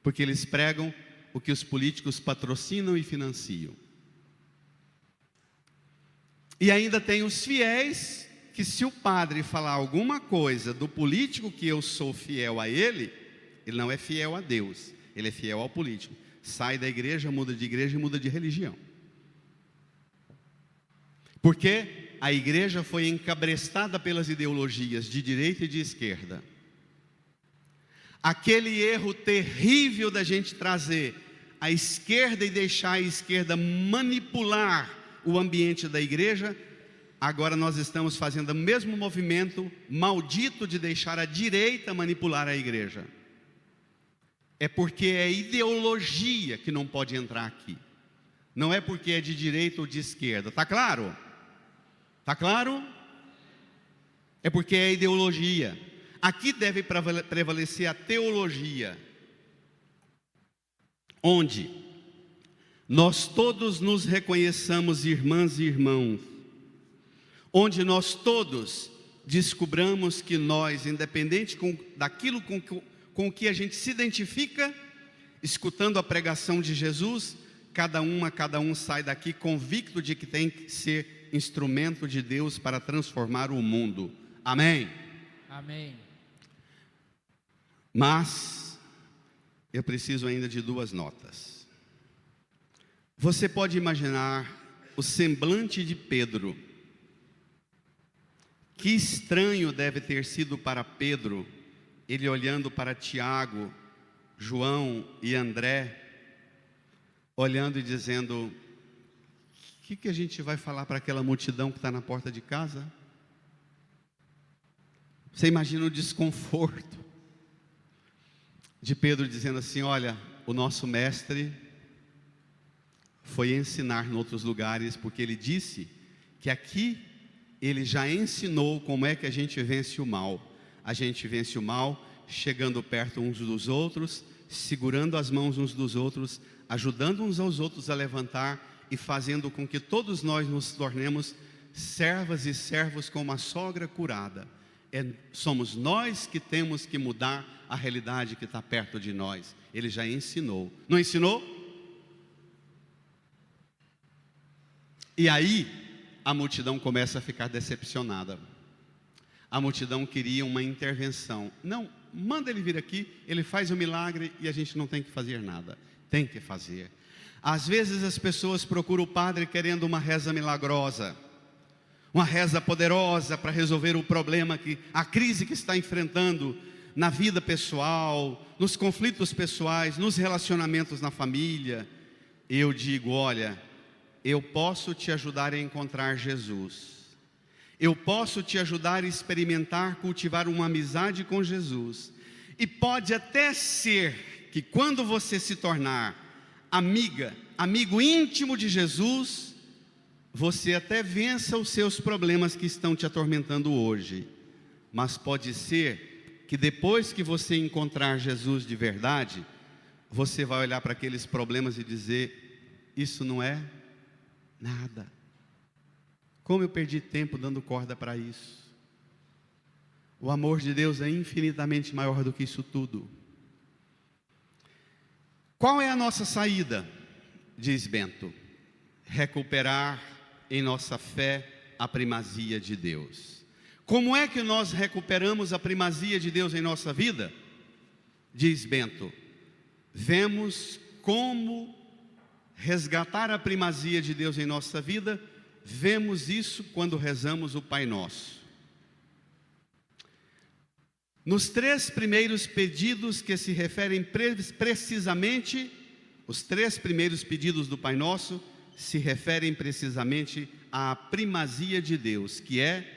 porque eles pregam o que os políticos patrocinam e financiam. E ainda tem os fiéis, que se o padre falar alguma coisa do político que eu sou fiel a ele, ele não é fiel a Deus, ele é fiel ao político. Sai da igreja, muda de igreja e muda de religião. Porque a igreja foi encabrestada pelas ideologias de direita e de esquerda. Aquele erro terrível da gente trazer a esquerda e deixar a esquerda manipular o ambiente da igreja, agora nós estamos fazendo o mesmo movimento maldito de deixar a direita manipular a igreja. É porque é ideologia que não pode entrar aqui. Não é porque é de direita ou de esquerda. Está claro? Está claro? É porque é ideologia. Aqui deve prevalecer a teologia, onde nós todos nos reconheçamos irmãs e irmãos, onde nós todos descobramos que nós, independente daquilo com que a gente se identifica, escutando a pregação de Jesus, cada um sai daqui convicto de que tem que ser instrumento de Deus para transformar o mundo. Amém?
Amém.
Mas eu preciso ainda de 2 notas. Você pode imaginar o semblante de Pedro. Que estranho deve ter sido para Pedro, ele olhando para Tiago, João e André, olhando e dizendo: o que a gente vai falar para aquela multidão que está na porta de casa? Você imagina o desconforto de Pedro dizendo assim: olha, o nosso mestre foi ensinar em outros lugares, porque ele disse que aqui ele já ensinou como é que a gente vence o mal. A gente vence o mal chegando perto uns dos outros, segurando as mãos uns dos outros, ajudando uns aos outros a levantar e fazendo com que todos nós nos tornemos servas e servos com uma sogra curada. Somos nós que temos que mudar a realidade que está perto de nós. Ele já ensinou. Não ensinou? E aí a multidão começa a ficar decepcionada. A multidão queria uma intervenção. Não, manda ele vir aqui, ele faz o milagre e a gente não tem que fazer nada. Tem que fazer. Às vezes as pessoas procuram o padre querendo uma reza milagrosa, uma reza poderosa para resolver o problema, a crise que está enfrentando na vida pessoal, nos conflitos pessoais, nos relacionamentos na família. Eu digo: olha, eu posso te ajudar a encontrar Jesus. Eu posso te ajudar a experimentar, cultivar uma amizade com Jesus. E pode até ser que quando você se tornar amigo íntimo de Jesus, você até vença os seus problemas que estão te atormentando hoje. Mas pode ser que depois que você encontrar Jesus de verdade, você vai olhar para aqueles problemas e dizer: isso não é nada. Como eu perdi tempo dando corda para isso. O amor de Deus é infinitamente maior do que isso tudo. Qual é a nossa saída? Diz Bento: recuperar em nossa fé a primazia de Deus. Como é que nós recuperamos a primazia de Deus em nossa vida? Diz Bento: vemos como resgatar a primazia de Deus em nossa vida. Vemos isso quando rezamos o Pai Nosso. Nos 3 primeiros pedidos que se referem precisamente, os 3 primeiros pedidos do Pai Nosso se referem precisamente à primazia de Deus, que é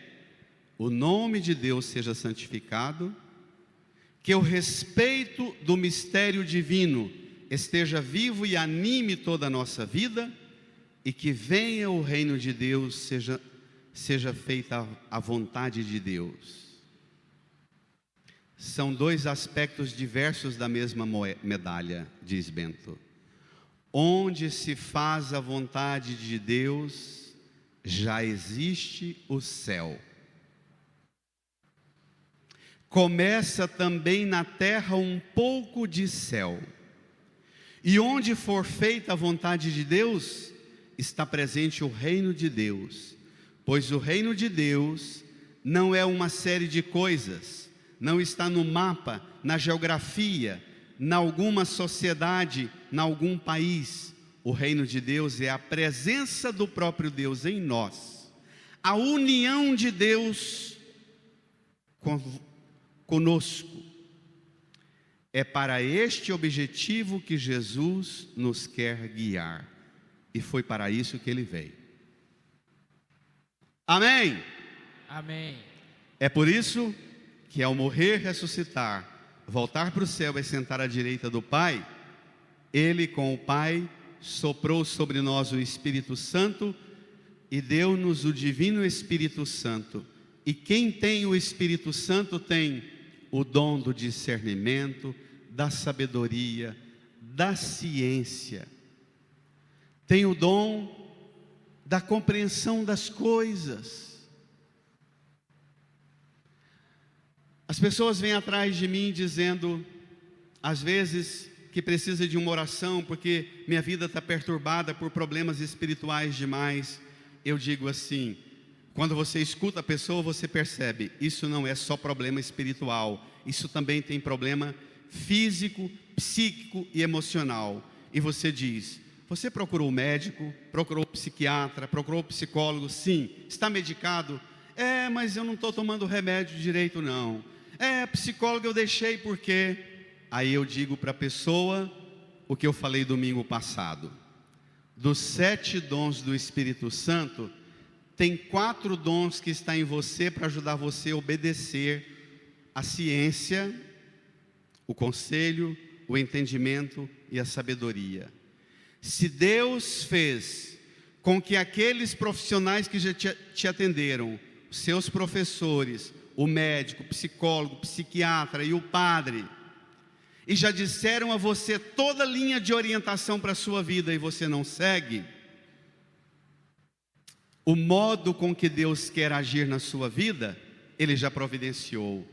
o nome de Deus seja santificado, que o respeito do mistério divino esteja vivo e anime toda a nossa vida, e que venha o reino de Deus, seja feita a vontade de Deus. São dois aspectos diversos da mesma medalha, diz Bento. Onde se faz a vontade de Deus, já existe o céu. Começa também na terra um pouco de céu. E onde for feita a vontade de Deus, está presente o reino de Deus. Pois o reino de Deus não é uma série de coisas, não está no mapa, na geografia, em alguma sociedade, em algum país. O reino de Deus é a presença do próprio Deus em nós, a união de Deus conosco. É para este objetivo que Jesus nos quer guiar, e foi para isso que Ele veio. Amém?
Amém.
É por isso que ao morrer, ressuscitar, voltar para o céu e sentar à direita do Pai, Ele com o Pai soprou sobre nós o Espírito Santo e deu-nos o divino Espírito Santo. E quem tem o Espírito Santo tem o dom do discernimento, da sabedoria, da ciência. Tem o dom da compreensão das coisas. As pessoas vêm atrás de mim dizendo, às vezes, que precisa de uma oração porque minha vida está perturbada por problemas espirituais demais. Eu digo assim, quando você escuta a pessoa, você percebe, isso não é só problema espiritual, isso também tem problema físico, psíquico e emocional. E você diz, você procurou o médico, procurou o psiquiatra, procurou o psicólogo? Sim. Está medicado? Mas eu não estou tomando remédio direito não. Psicólogo eu deixei porque... Aí eu digo para a pessoa o que eu falei domingo passado. Dos 7 dons do Espírito Santo, tem 4 dons que estão em você para ajudar você a obedecer a ciência, o conselho, o entendimento e a sabedoria. Se Deus fez com que aqueles profissionais que já te atenderam, seus professores, o médico, o psicólogo, o psiquiatra e o padre, e já disseram a você toda a linha de orientação para a sua vida e você não segue, o modo com que Deus quer agir na sua vida, Ele já providenciou.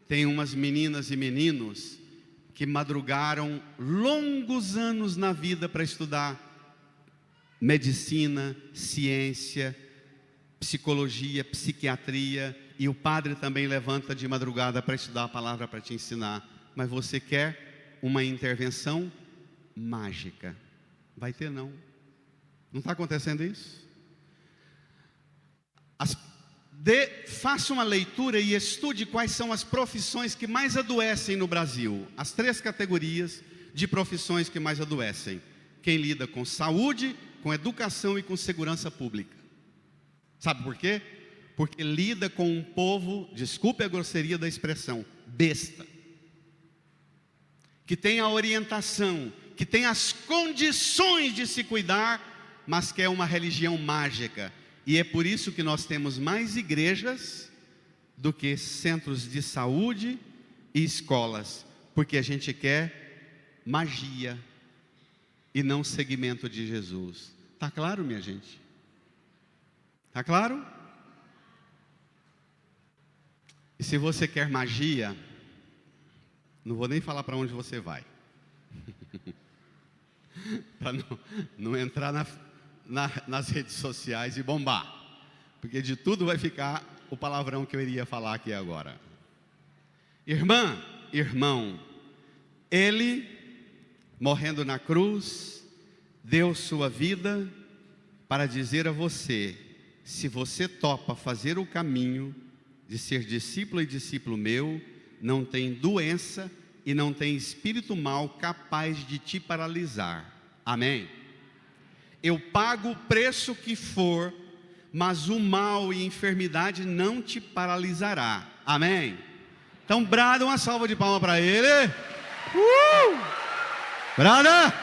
Tem umas meninas e meninos que madrugaram longos anos na vida para estudar medicina, ciência, psicologia, psiquiatria, e o padre também levanta de madrugada para estudar a palavra para te ensinar. Mas você quer uma intervenção mágica? Vai ter não. Não está acontecendo isso? Faça uma leitura e estude quais são as profissões que mais adoecem no Brasil. As 3 categorias de profissões que mais adoecem. Quem lida com saúde, com educação e com segurança pública. Sabe por quê? Porque lida com um povo, desculpe a grosseria da expressão, besta. Que tem a orientação, que tem as condições de se cuidar, mas que é uma religião mágica. E é por isso que nós temos mais igrejas do que centros de saúde e escolas, porque a gente quer magia e não seguimento de Jesus. Está claro, minha gente? Está claro? E se você quer magia, não vou nem falar para onde você vai, para não entrar nas redes sociais e bombar, porque de tudo vai ficar o palavrão que eu iria falar aqui agora. Irmã, irmão, Ele, morrendo na cruz, deu sua vida para dizer a você, se você topa fazer o caminho de ser discípulo e discípulo meu, não tem doença e não tem espírito mau capaz de te paralisar. Amém? Eu pago o preço que for, mas o mal e enfermidade não te paralisará. Amém? Então brada uma salva de palmas para ele. Brada.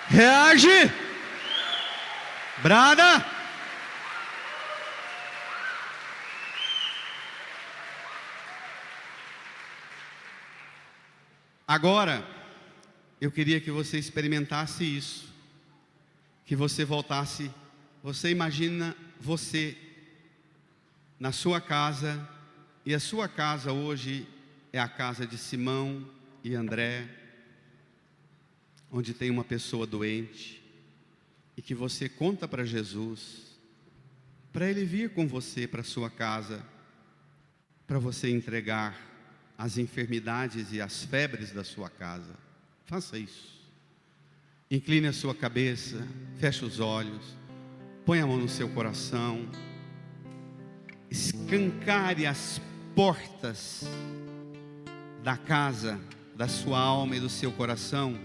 Reage. Brada. Agora, eu queria que você experimentasse isso. Que você voltasse. Você imagina você na sua casa. E a sua casa hoje é a casa de Simão e André, onde tem uma pessoa doente, e que você conta para Jesus, para Ele vir com você para a sua casa, para você entregar as enfermidades e as febres da sua casa. Faça isso. Incline a sua cabeça, feche os olhos, põe a mão no seu coração, escancare as portas da casa, da sua alma e do seu coração,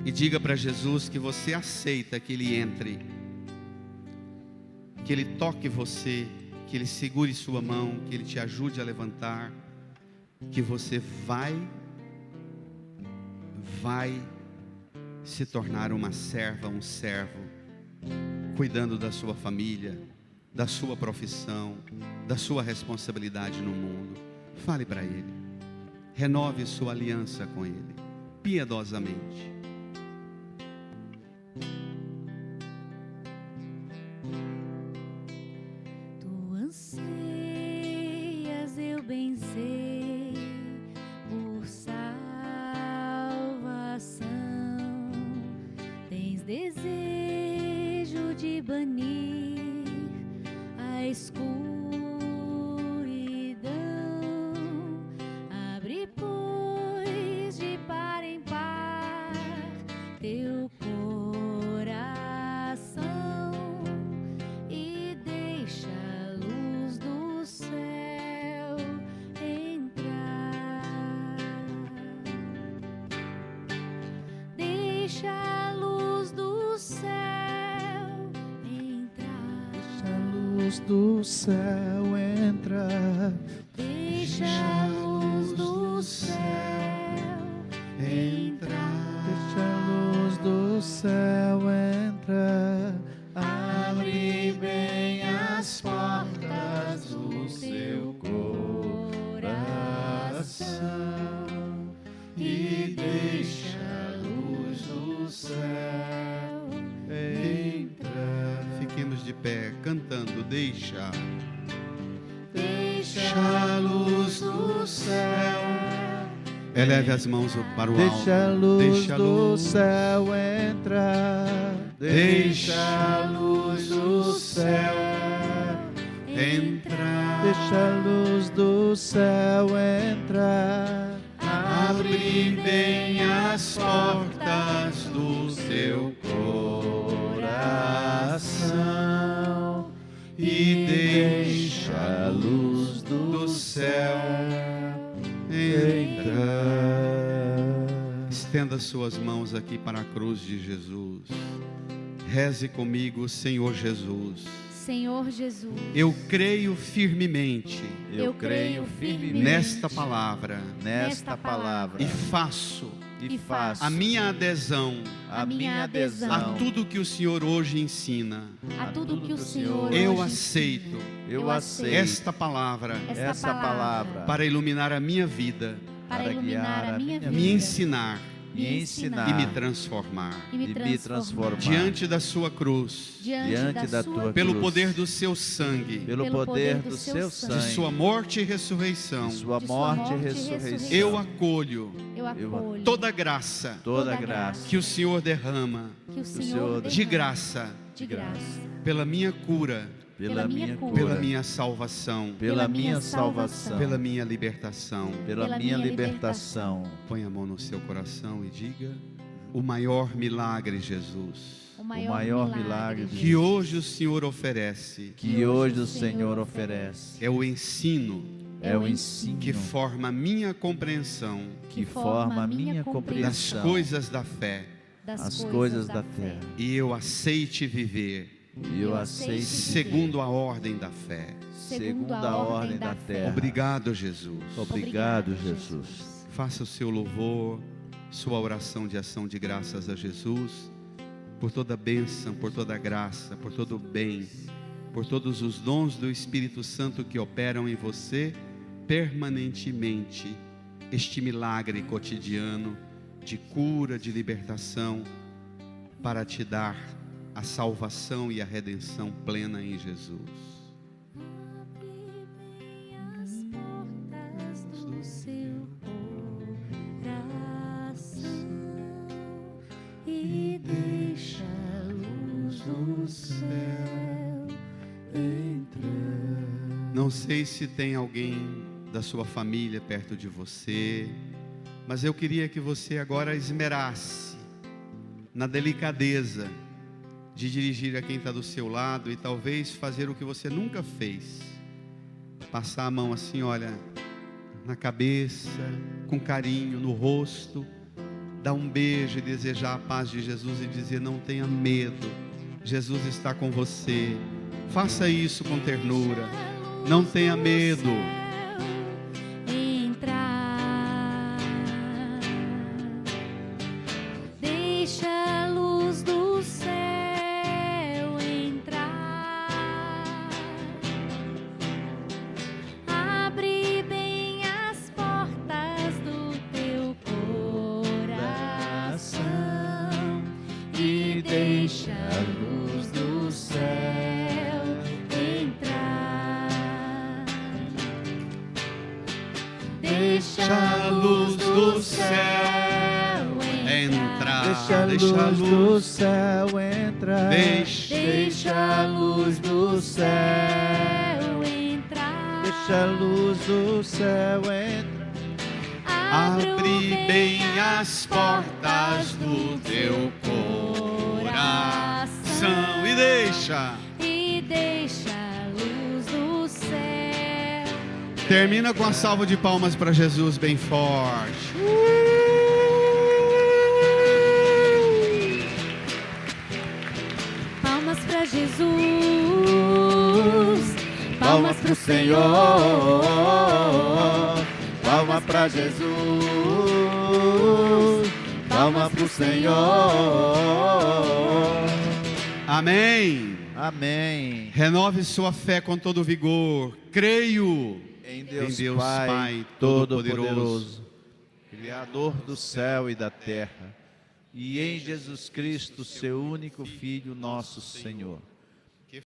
e diga para Jesus que você aceita que Ele entre, que Ele toque você, que Ele segure sua mão, que Ele te ajude a levantar, que você vai se tornar uma serva, um servo, cuidando da sua família, da sua profissão, da sua responsabilidade no mundo. Fale para Ele, renove sua aliança com Ele, piedosamente.
Tu anseias, eu bem sei, por salvação. Tens desejo de banir a escuridão. Abre, pois, de par em par teu coração e deixa a luz do céu entrar. Deixa a luz do céu entrar.
Deixa a luz do céu entrar.
Deixa a luz do céu entrar.
Deixa a luz do céu entrar. Abre bem as portas do seu coração e deixa a luz do céu entrar.
Fiquemos de pé, cantando, deixa
Deixa
a luz do céu.
Eleve as mãos para o
Deixa a
alto.
luz
Deixa a
do
luz.
céu entrar. Deixa a luz do céu
entrar.
Deixa a luz do céu entrar.
Abre bem as portas do seu coração e deixa a luz do céu entrar. Estenda suas mãos aqui para a cruz de Jesus. Reze comigo, Senhor Jesus.
Senhor Jesus,
Eu creio firmemente
eu creio firmemente
nesta palavra
nesta palavra
e faço
e faço
a minha adesão
a minha adesão
a tudo que o Senhor hoje ensina.
a tudo que o Senhor
Eu
hoje
aceito
Eu aceito
esta palavra
esta palavra
para iluminar a minha vida,
para iluminar a minha vida,
me ensinar
me ensinar
e me transformar.
e me transformar
Diante da sua cruz,
diante da sua
pelo
cruz,
poder do seu sangue,
pelo poder do seu sangue,
de sua morte e ressurreição,
sua
de
morte e ressurreição,
eu acolho
eu acolho
toda graça
toda graça
que o Senhor derrama
que o
Senhor
Senhor
de
derrama
graça
de graça
pela minha cura,
pela minha cura,
pela minha salvação,
pela minha salvação,
pela minha libertação.
pela minha libertação.
Põe a mão no seu coração e diga: o maior milagre, Jesus,
o
maior milagre de
que hoje o Senhor oferece,
que hoje o Senhor oferece
é o ensino
é o ensino
que forma a minha compreensão
que forma a minha
das
compreensão
coisas da fé
as coisas da terra.
E eu aceite viver
E eu aceito
segundo a ordem da fé.
segundo a ordem da terra.
Obrigado, Jesus.
Obrigado, Jesus.
Faça o seu louvor, sua oração de ação de graças a Jesus, por toda bênção, por toda graça, por todo bem, por todos os dons do Espírito Santo que operam em você permanentemente, este milagre cotidiano de cura, de libertação, para te dar a salvação e a redenção plena em Jesus.
E deixa a luz do céu entrar.
Não sei se tem alguém da sua família perto de você, mas eu queria que você agora esmerasse na delicadeza de dirigir a quem está do seu lado e talvez fazer o que você nunca fez. Passar a mão assim, olha, na cabeça, com carinho, no rosto, dar um beijo e desejar a paz de Jesus e dizer: não tenha medo, Jesus está com você. Faça isso com ternura, não tenha medo.
Entrar, deixa a luz do céu entrar, abre bem as portas do teu coração e deixa a luz do céu entrar. Deixa
a luz do céu entrar.
Deixa a luz do céu entrar.
Deixa
a luz do céu.
entrar.
Deixa a luz do céu entrar.
Abre bem as portas do teu coração e deixa.
E deixa a luz do céu.
Termina com a salva de palmas para Jesus bem forte.
Palmas para Jesus.
Palmas pro Senhor. Palma pra Jesus. Palma pro Senhor.
Amém.
Amém.
Renove sua fé com todo vigor. Creio
Em Deus,
Deus
Pai,
Pai
Todo-Poderoso, Criador do céu e da terra, e em Jesus Cristo, seu único Filho, nosso Senhor,